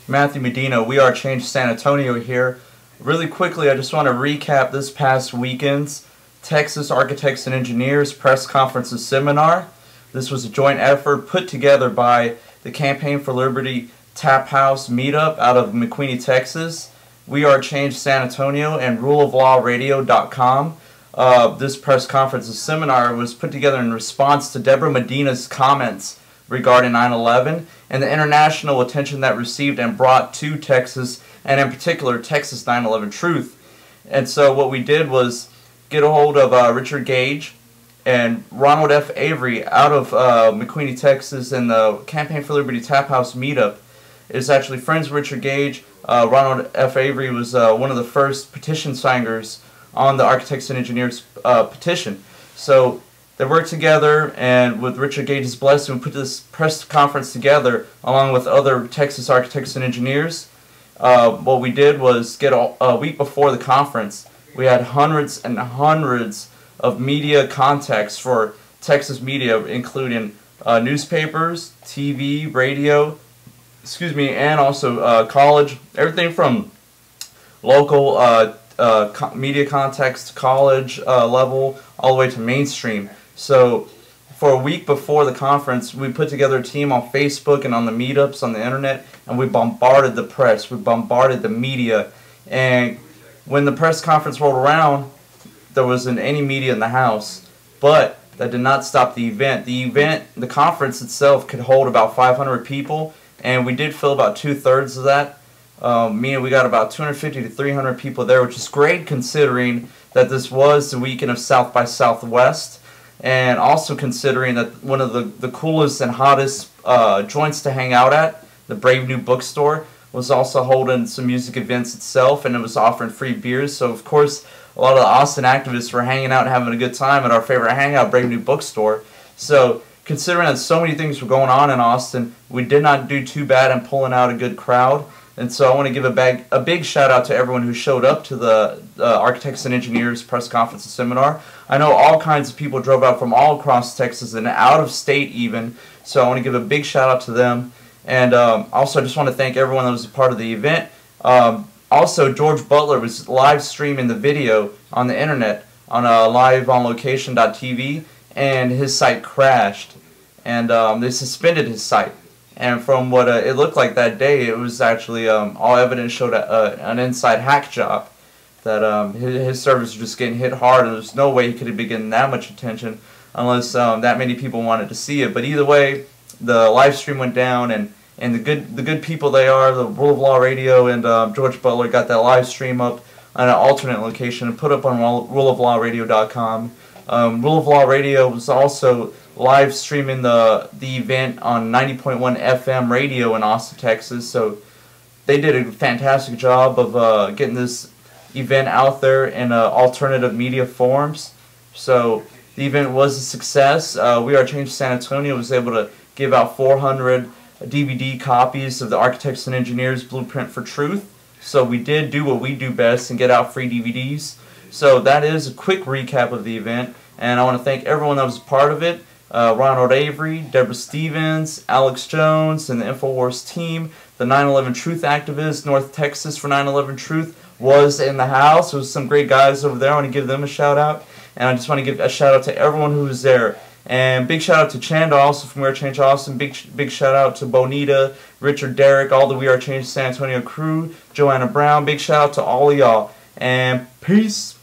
Matthew Medina, We Are Change San Antonio here. Really quickly, I just want to recap this past weekend's Texas Architects and Engineers Press Conference and Seminar. This was a joint effort put together by the Campaign for Liberty Tap House Meetup out of McQueen, Texas, We Are Change San Antonio, and ruleoflawradio.com. This press conference and seminar was put together in response to Deborah Medina's comments regarding 9/11 and the international attention that received and brought to Texas, and in particular Texas 9/11 Truth. And so what we did was get a hold of Richard Gage and Ronald F. Avery out of McQueen, Texas, and the Campaign for Liberty Tap House Meetup is actually friends with Richard Gage. Ronald F. Avery was one of the first petition signers on the Architects and Engineers petition. So they worked together, and with Richard Gage's blessing, we put this press conference together along with other Texas architects and engineers. What we did was get a week before the conference, we had hundreds and hundreds of media contacts for Texas media, including newspapers, TV, radio, and also college, everything from local media contacts to college level all the way to mainstream. So for a week before the conference, we put together a team on Facebook and on the meetups on the internet, and we bombarded the press, we bombarded the media. And when the press conference rolled around, there wasn't any media in the house, but that did not stop the event. The conference itself could hold about 500 people, and we did fill about 2/3 of that. Meaning we got about 250 to 300 people there, which is great considering that this was the weekend of South by Southwest, and also considering that one of the coolest and hottest joints to hang out at, the Brave New Bookstore, was also holding some music events itself, and it was offering free beers. So of course a lot of the Austin activists were hanging out and having a good time at our favorite hangout, Brave New Bookstore. So considering that so many things were going on in Austin, we did not do too bad in pulling out a good crowd. And so I want to give a big shout out to everyone who showed up to the Architects and Engineers Press Conference and Seminar. I know all kinds of people drove out from all across Texas and out of state even, so I want to give a big shout out to them. And also I just want to thank everyone that was a part of the event. Also, George Butler was live streaming the video on the internet on liveonlocation.tv, and his site crashed, and they suspended his site. And from what it looked like that day, it was actually all evidence showed an inside hack job, that his servers were just getting hit hard, and there's no way he could have been getting that much attention unless that many people wanted to see it. But either way, the live stream went down, and the good people they are, the Rule of Law Radio and George Butler, got that live stream up on an alternate location and put up on ruleoflawradio.com. Rule of Law Radio was also live streaming the event on 90.1 FM radio in Austin, Texas. So they did a fantastic job of getting this event out there in alternative media forms. So the event was a success. We Are Change San Antonio was able to give out 400 DVD copies of the Architects and Engineers Blueprint for Truth. So we did do what we do best and get out free DVDs. So that is a quick recap of the event, and I want to thank everyone that was a part of it. Ronald Avery, Deborah Stevens, Alex Jones, and the InfoWars team. The 9/11 Truth activist, North Texas for 9/11 Truth, was in the house. There was some great guys over there. I want to give them a shout out, and I just want to give a shout out to everyone who was there. And big shout out to Chanda, also from We Are Change Austin. Big shout out to Bonita, Richard, Derek, all the We Are Change San Antonio crew, Joanna Brown. Big shout out to all of y'all, and peace.